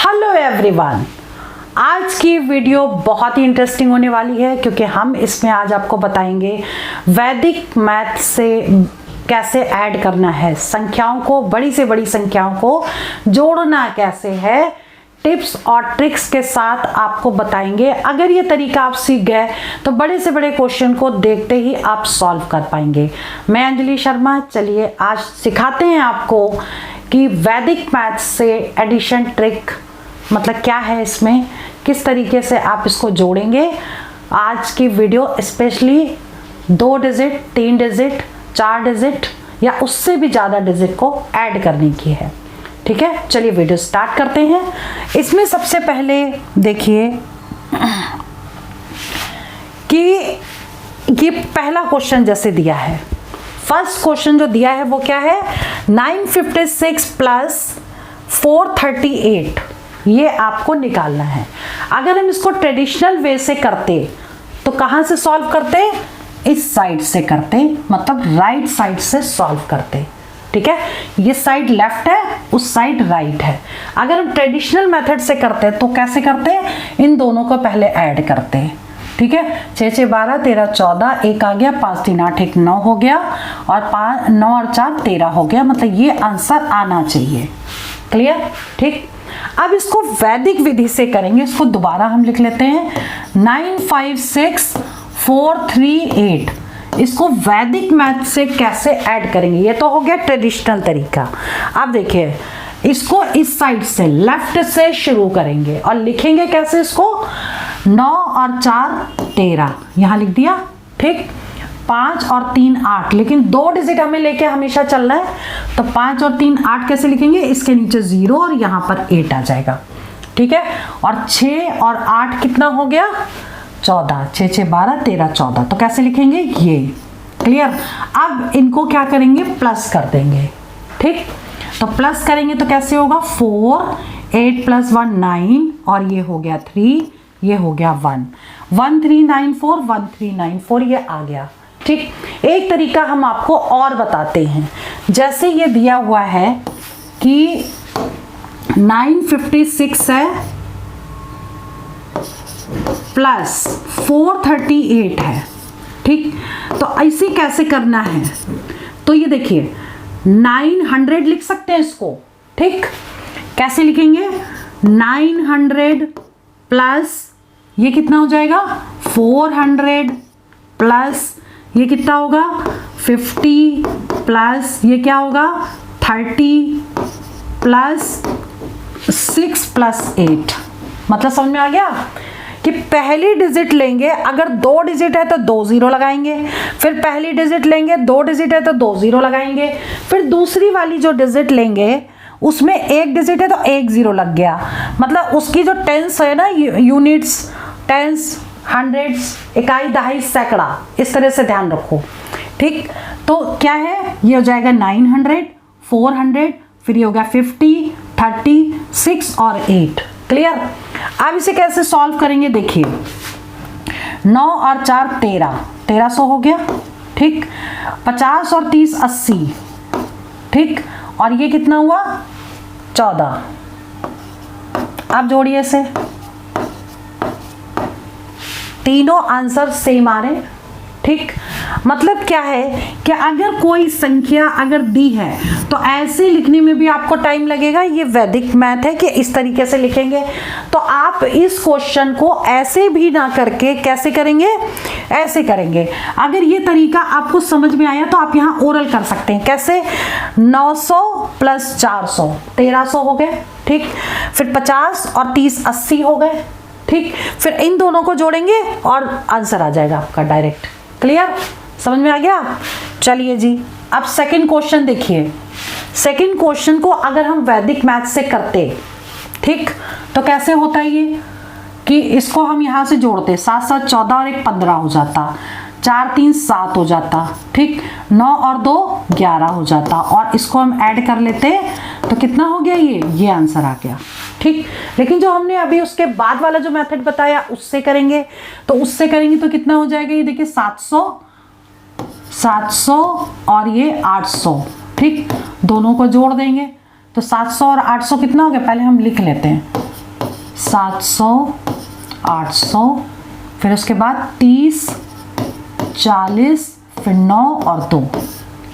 Hello everyone, आज की video बहुत ही इंटरेस्टिंग होने वाली है क्योंकि हम इसमें आज आपको बताएंगे वैदिक मैथ से कैसे ऐड करना है, संख्याओं को, बड़ी से बड़ी संख्याओं को जोड़ना कैसे है, टिप्स और ट्रिक्स के साथ आपको बताएंगे। अगर ये तरीका आप सीख गए तो बड़े से बड़े क्वेश्चन को देखते ही आप सॉल्व कर पाएंगे। मैं अंजलि शर्मा, चलिए आज सिखाते हैं आपको कि वैदिक मैथ से एडिशन ट्रिक मतलब क्या है, इसमें किस तरीके से आप इसको जोड़ेंगे। आज की video specially 2 digit, 3 digit, 4 digit या उससे भी ज़्यादा डिजिट को ऐड करने की है। ठीक है, चलिए वीडियो स्टार्ट करते हैं। इसमें सबसे पहले देखिए कि ये पहला क्वेश्चन जैसे दिया है, फर्स्ट क्वेश्चन जो दिया है वो क्या है, 956 प्लस 438, ये आपको निकालना है। अगर हम इसको ट्रेडिशनल वे से करते तो कहां से सॉल्व करते, इस साइड से करते, मतलब राइट साइड से सॉल्व करते। ठीक है, ये साइड लेफ्ट है, उस साइड राइट है। अगर हम ट्रेडिशनल मेथड से करते तो कैसे करते, इन दोनों को पहले ऐड करते। ठीक है, 6 6 12 13 14, एक आ गया, 5 3 8 1 9 हो गया, और 5 9 और 4 13 हो गया, मतलब ये आंसर आना चाहिए। क्लियर? ठीक, अब इसको वैदिक विधि से करेंगे। इसको दोबारा हम लिख लेते हैं, 956 438। इसको वैदिक मैथ से कैसे ऐड करेंगे, ये तो हो गया ट्रेडिशनल तरीका। अब देखिए, इसको इस साइड से लेफ्ट से शुरू करेंगे और लिखेंगे कैसे इसको, 9 और 4 13, यहां लिख दिया। ठीक, 5 और 3 8, लेकिन 2 डिजिट हमें लेके हमेशा चलना है, तो 5 और 3 8 कैसे लिखेंगे, इसके नीचे 0 और यहाँ पर 8 आ जाएगा। ठीक है, और 6 और 8 कितना हो गया, 14, 6 6 12 13 14, तो कैसे लिखेंगे ये। क्लियर? अब इनको क्या करेंगे, प्लस कर देंगे। ठीक, तो प्लस करेंगे तो कैसे होगा, 4 8 + 1 9, और ये हो गया 3, ये हो गया 1 1394 1394, ये आ गया। ठीक, एक तरीका हम आपको और बताते हैं। जैसे ये दिया हुआ है कि 956 है प्लस 438 है। ठीक, तो ऐसे कैसे करना है, तो ये देखिए 900 लिख सकते हैं इसको। ठीक, कैसे लिखेंगे, 900 प्लस ये कितना हो जाएगा, 400 प्लस ये कितना होगा, 50 प्लस ये क्या होगा, 30 प्लस 6 + 8। मतलब समझ में आ गया कि पहली डिजिट लेंगे, अगर 2 डिजिट है तो 2 0 लगाएंगे, फिर पहली डिजिट लेंगे, 2 डिजिट है तो 2 0 लगाएंगे, फिर दूसरी वाली जो डिजिट लेंगे उसमें 1 डिजिट है तो 1 0 लग गया। मतलब उसकी जो टेंस है ना, यूनिट्स, टेंस, हंड्रेड्स, इकाई, दहाई, सैकड़ा, इस तरह से ध्यान रखो। ठीक, तो क्या है, ये हो जाएगा 900 400, फिर ये होगा 50 30 6 और 8। क्लियर? अब इसे कैसे सॉल्व करेंगे, देखिए 9 और 4 13, 1300 हो गया। ठीक, 50 और 30 80। ठीक, और ये कितना हुआ, 14। अब जोड़िए इसे, तीनों आंसर सेम आ रहे। ठीक, मतलब क्या है कि अगर कोई संख्या अगर दी है तो ऐसे लिखने में भी आपको टाइम लगेगा। ये वैदिक मैथ है कि इस तरीके से लिखेंगे, तो आप इस क्वेश्चन को ऐसे भी ना करके कैसे करेंगे, ऐसे करेंगे। अगर ये तरीका आपको समझ में आया तो आप यहाँ ओरल कर सकते हैं। कैसे, 900 प्लस 400 1300 हो गए। ठीक, फिर 50 और 30 80 हो गए। ठीक, फिर इन दोनों को जोड़ेंगे और आंसर आ जाएगा आपका डायरेक्ट। क्लियर? समझ में आ गया? चलिए जी, अब सेकंड क्वेश्चन देखिए। सेकंड क्वेश्चन को अगर हम वैदिक मैथ से करते, ठीक, तो कैसे होता है ये कि इसको हम यहाँ से जोड़ते, 7 7 14 और 1 15 हो जाता, 4 3 7 हो जाता। ठीक, 9 और 2 11 हो जाता, और इसको हम ऐड कर लेते तो कितना हो गया, ये आंसर आ गया। ठीक, लेकिन जो हमने अभी उसके बाद वाला जो मेथड बताया उससे करेंगे, तो उससे करेंगे तो कितना हो जाएगा, ये देखिए 700 700 और ये 800। ठीक, दोनों को जोड़ देंगे तो 700 और 800 कितना हो गया, पहले हम लिख लेते हैं। 700, 800, फिर उसके बाद 30, 40, फिर 9 और 2,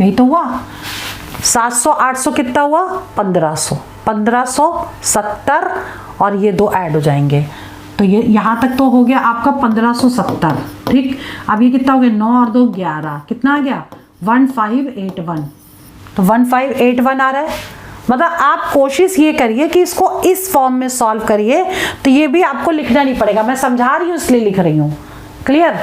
यही तो हुआ। 700, 800 कितना हुआ? 1500, 1570 और ये 2 ऐड हो जाएंगे, तो ये यहाँ तक तो हो गया आपका 1570। ठीक, अब ये कितना हो गया? 9 और 2 11, कितना आ गया? 1581। तो 1581 आ रहा है। मतलब आप कोशिश ये करिए कि इसको इस फॉर्म में सॉल्व करिए, तो ये भी आपको लिखना नहीं पड़ेगा, मैं समझा रही हूँ इसलिए लिख रही हूँ। क्लियर?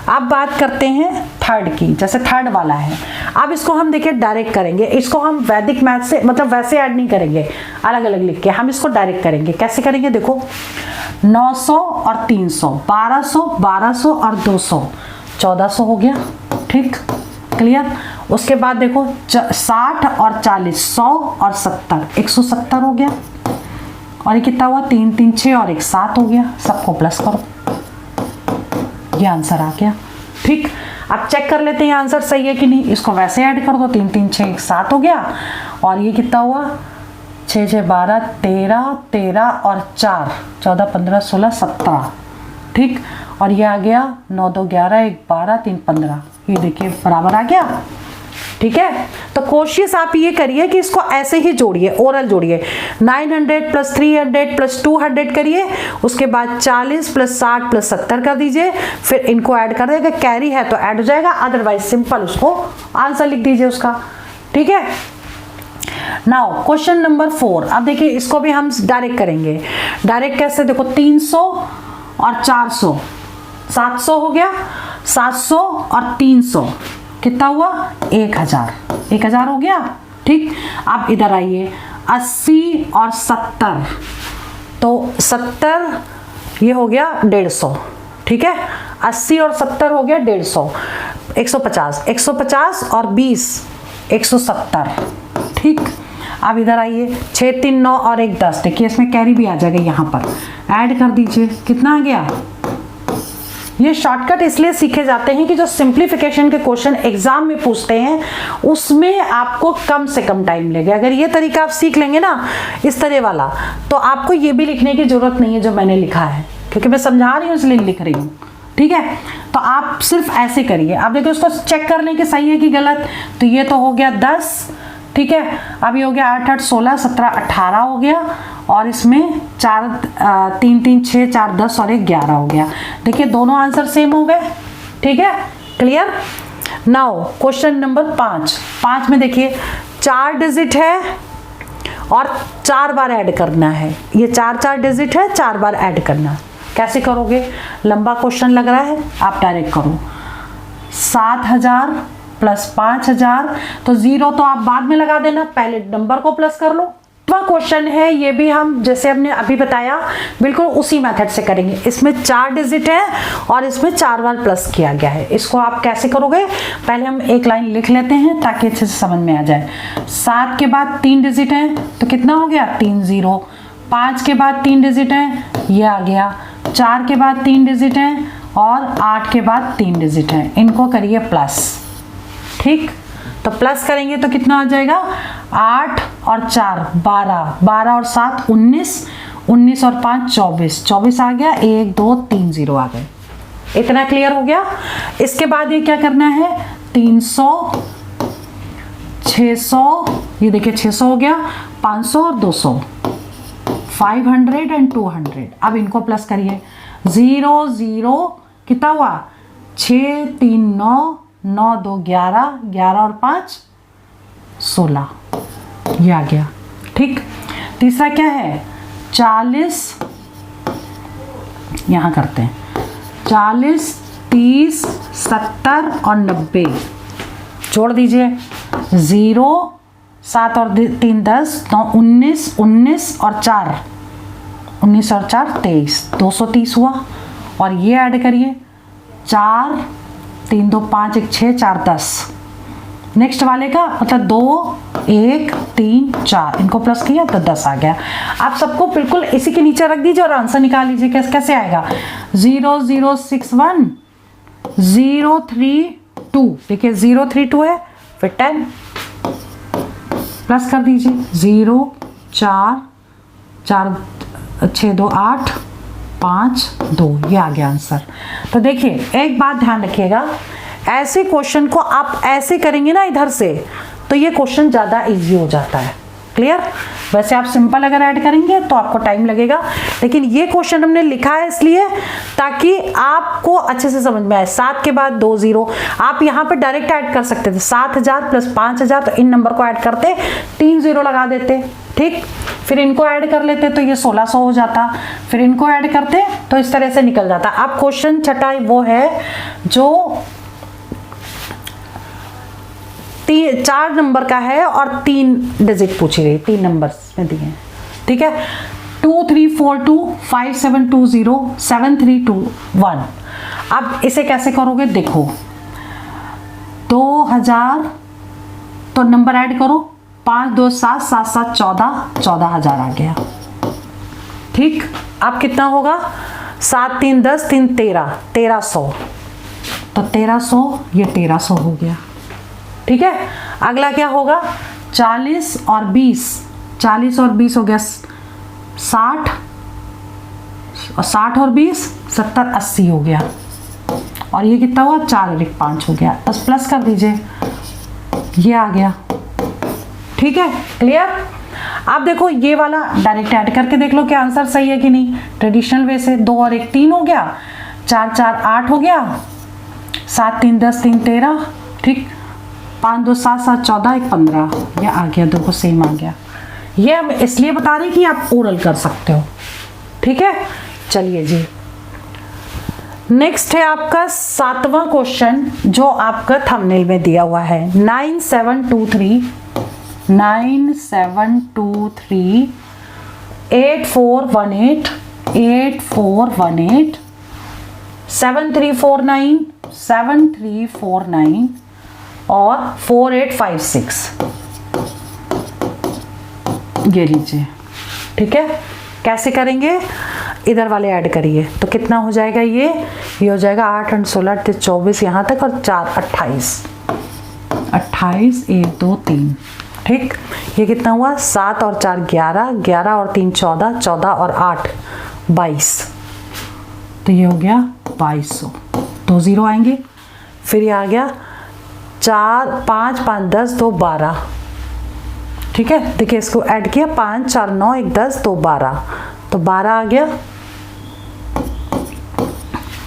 अब बात करते हैं थर्ड की, जैसे थर्ड वाला है। अब इसको हम देखिए डायरेक्ट करेंगे, इसको हम वैदिक मैथ से मतलब वैसे ऐड नहीं करेंगे अलग अलग लिख के, हम इसको डायरेक्ट करेंगे। कैसे करेंगे? देखो 900 और 300, 1200, 1200 और 200, 1400 हो गया। ठीक, क्लियर? उसके बाद देखो 60 और 40, 100 और 70, 170 हो गया। और ये कितना हुआ? 3 3 6 और 1 7 हो गया। सबको प्लस करो, ये आंसर आ गया। ठीक, अब चेक कर लेते हैं आंसर सही है कि नहीं। इसको वैसे ऐड कर दो, 3 3 6 1 7 हो गया। और ये कितना हुआ? 6 6 12 13, 13 और 4 14 15 16 17। ठीक, और ये आ गया 9 2 11 1 12 3 15, ये देखिए बराबर आ गया। ठीक है, तो कोशिश आप ये करिए कि इसको ऐसे ही जोड़िए, ओरल जोड़िए। 900 प्लस 300 प्लस 200 करिए, उसके बाद 40 प्लस 60 प्लस 70 कर दीजिए, फिर इनको ऐड कर देगा। कैरी है तो ऐड हो जाएगा, अदरवाइज सिंपल उसको आंसर लिख दीजिए उसका। ठीक है, नाउ क्वेश्चन नंबर 4। अब देखिए इसको भी हम डायरेक्ट करेंगे। डायरेक्ट कैसे? देखो 300 और 400, 700 हो गया। 700 और 300 कितना हुआ? 1000, 1000 हो गया। ठीक, अब इधर आइए 80 और 70, तो 70 ये हो गया 150। ठीक है, 80 और 70 हो गया 150, 150, 150 और 20, 170। ठीक, अब इधर आइए 6 3 9 और 1 10, देखिए इसमें कैरी भी आ जाएगा, यहाँ पर ऐड कर दीजिए। कितना आ गया? ये शॉर्टकट इसलिए सीखे जाते हैं कि जो सिंप्लीफिकेशन के क्वेश्चन एग्जाम में पूछते हैं उसमें आपको कम से कम टाइम लगेगा। अगर ये तरीका आप सीख लेंगे ना, इस तरह वाला, तो आपको ये भी लिखने की जरूरत नहीं है जो मैंने लिखा है, क्योंकि मैं समझा रही हूँ इसलिए लिख रही हूँ। ठीक है, तो आप सिर्फ ऐसे करिए। आप देखो इसको चेक कर लें कि सही है कि गलत। तो ये तो हो गया 10। ठीक है, अब ये हो गया 8 8 16 17 18 हो गया, और इसमें 4 3 3 6 4 10 और 1 11 हो गया। देखिए दोनों आंसर सेम हो गए। ठीक है, क्लियर? Now question number 5। 5 में देखिए 4 डिजिट है और 4 बार ऐड करना है। ये 4 4 डिजिट है, 4 बार ऐड करना। कैसे करोगे? लंबा क्वेश्चन लग रहा है, आप डायरेक्ट करो। 7000 प्लस 5000, तो 0 तो आप बाद में लगा देना, पहले नंबर को प्लस कर लो। क्वेश्चन है, ये भी हम जैसे हमने अभी बताया बिल्कुल उसी मेथड से करेंगे। इसमें 4 डिजिट है और इसमें 4 बार प्लस किया गया है। इसको आप कैसे करोगे? पहले हम एक लाइन लिख लेते हैं ताकि अच्छे से समझ में आ जाए। 7 के बाद 3 डिजिट है, तो कितना हो गया? 3 0। 5 के बाद 3 डिजिट है, ये आ गया। 4 के बाद 3 डिजिट है और 8 के बाद 3 डिजिट है, इनको करिए प्लस। ठीक, तो प्लस करेंगे तो कितना आ जाएगा? 8 और 4 12, 12 और 7 19, 19 और 5 24, 24 आ गया। 1 2 3 0 आ गए। इतना क्लियर हो गया। इसके बाद ये क्या करना है? 300, 600, ये देखिए 600 हो गया, 500 और 200, 500 एंड 200। अब इनको प्लस करिए। 0 0 कितना हुआ? 6 3 9, 9 2 11, 11 और 5 16, ये आ गया। ठीक, तीसरा क्या है? 40, यहां करते हैं 40 30 70 और 90, जोड़ दीजिए। 0 7 और 3 10, 9 19, 19 और 4 19 और 4 23, 230 हुआ। और ये ऐड करिए 4 3 2 5 1 6 4 10। नेक्स्ट वाले का मतलब 2 1 3 4, इनको प्लस किया तो 10 आ गया। आप सबको बिल्कुल इसी के नीचे रख दीजिए और आंसर निकाल लीजिए। कैसे आएगा? 0 0 6 1 0 3 2, देखिए 0 3 2 है, फिर 10 प्लस कर दीजिए। 0 4 4 6 2 8 5 2, ये आ गया आंसर। तो देखिए एक बात ध्यान रखिएगा, ऐसे क्वेश्चन को आप ऐसे करेंगे ना इधर से, तो ये क्वेश्चन ज़्यादा इजी हो जाता है। क्लियर? वैसे आप सिंपल अगर ऐड करेंगे तो आपको टाइम लगेगा, लेकिन ये क्वेश्चन हमने लिखा है इसलिए ताकि आपको अच्छे से समझ में आए। 7 के बाद 2 0, आप यहाँ पे डायरेक्ट ऐड कर सकते थे, 7000 प्लस 5000, तो इन नंबर को ऐड करते 3 0 लगा देते, ठीक। फिर इनको ऐड कर लेते तो ये 1600 हो जाता, फिर इनको ऐड करते तो इस तरह से निकल जाता। अब क्वेश्चन छठा वो है जो 4 नंबर का है और 3 डिजिट पूछी गई, 3 नंबर्स में दिए हैं, ठीक है। 2342 5720 7321। अब इसे कैसे करोगे देखो, 2000 तो नंबर ऐड करो, 5 2 7 7 7 14, 14000 आ गया, ठीक। अब कितना होगा, 7 3 10 3 13, 1300, तो 1300 ये 1300 हो गया, ठीक है। अगला क्या होगा, 40 और 20, 40 और 20 हो गया 60, और 60 और 20 70 80 हो गया, और ये कितना हुआ 4 और 1 5 हो गया, बस प्लस कर दीजिए, ये आ गया, ठीक है। क्लियर? आप देखो ये वाला डायरेक्ट ऐड करके देख लो कि आंसर सही है कि नहीं, ट्रेडिशनल वे से। 2 और 1 3 हो गया, 4 4 8 हो गया, 7 3 10 3 13, ठीक। 5 2 7 7 14 1 15, ये आ गया, देखो सेम आ गया। ये हम इसलिए बता रहे कि आप ओरल कर सकते हो, ठीक है। चलिए जी, नेक्स्ट है आपका 7वां क्वेश्चन जो आपका थंबनेल में दिया हुआ है। 9723 8418 7349 7349 और 4856, ये लीजिए, ठीक है। कैसे करेंगे, इधर वाले ऐड करिए तो कितना हो जाएगा, ये हो जाएगा 8 और 16 24 यहाँ तक, और 4 28 28 1 2 3, ठीक। ये कितना हुआ, 7 और 4 11, 11 और 3 14, 14 और 8 22, तो ये हो गया 2200, 2 0 आएंगे। फिर ये आ गया 4 5 5 10 2 12, ठीक है। देखिए इसको ऐड किया, 5 4 9 1 10 2 12, तो 12 आ गया,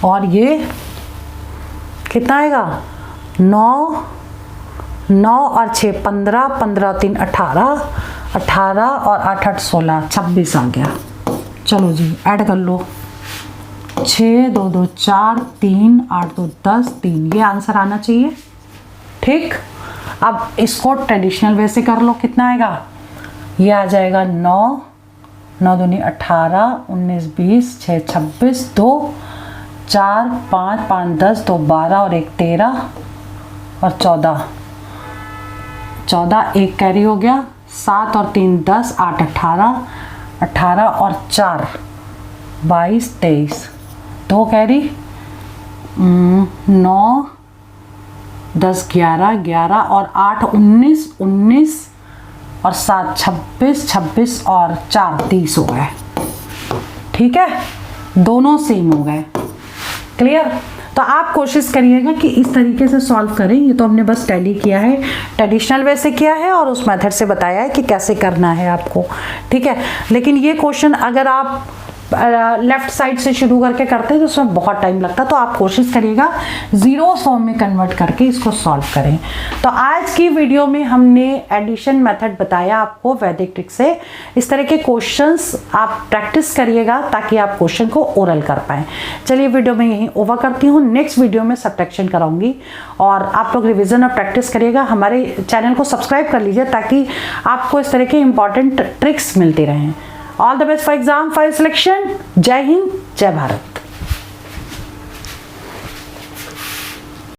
और ये कितना आएगा 9 9 और 6 15, 15 3 18, 18 और 8 8 16 26 आ गया। चलो जी ऐड कर लो, 6 2 2 4 3 8 2 10 3, ये आंसर आना चाहिए, ठीक। अब इसको ट्रेडिशनल वे से कर लो, कितना आएगा, ये आ जाएगा 9 9 दूनी 18 19 20 6 26 2 4 5 5 10 2 12 और 1 13 और 14 14 1 कैरी हो गया, 7 और 3 10 8 18 18 और 4 22 23, 2 कैरी 9 10 11 11 और 8 19 19 और 7 26 26 और 4 30 हो गए, ठीक है। दोनों सेम हो गए। क्लियर? तो आप कोशिश करिएगा कि इस तरीके से सॉल्व करें। ये तो हमने बस टैली किया है, ट्रेडिशनल वे से किया है और उस मेथड से बताया है कि कैसे करना है आपको, ठीक है। लेकिन ये क्वेश्चन अगर आप लेफ्ट साइड से शुरू करके करते हैं तो उसमें बहुत टाइम लगता है, तो आप कोशिश करिएगा जीरो फॉर्म में कन्वर्ट करके इसको सॉल्व करें। तो आज की वीडियो में हमने एडिशन मेथड बताया आपको वैदिक ट्रिक से। इस तरह के क्वेश्चंस आप प्रैक्टिस करिएगा ताकि आप क्वेश्चन को ओरल कर पाएँ। चलिए वीडियो में यहीं ओवर करती हूँ, नेक्स्ट वीडियो में सब्ट्रैक्शन कराऊंगी और आप लोग रिविजन और प्रैक्टिस करिएगा। हमारे चैनल को सब्सक्राइब कर लीजिए ताकि आपको इस तरह के इंपॉर्टेंट ट्रिक्स मिलती रहें। All the best for exam file selection. जय हिंद, जय भारत।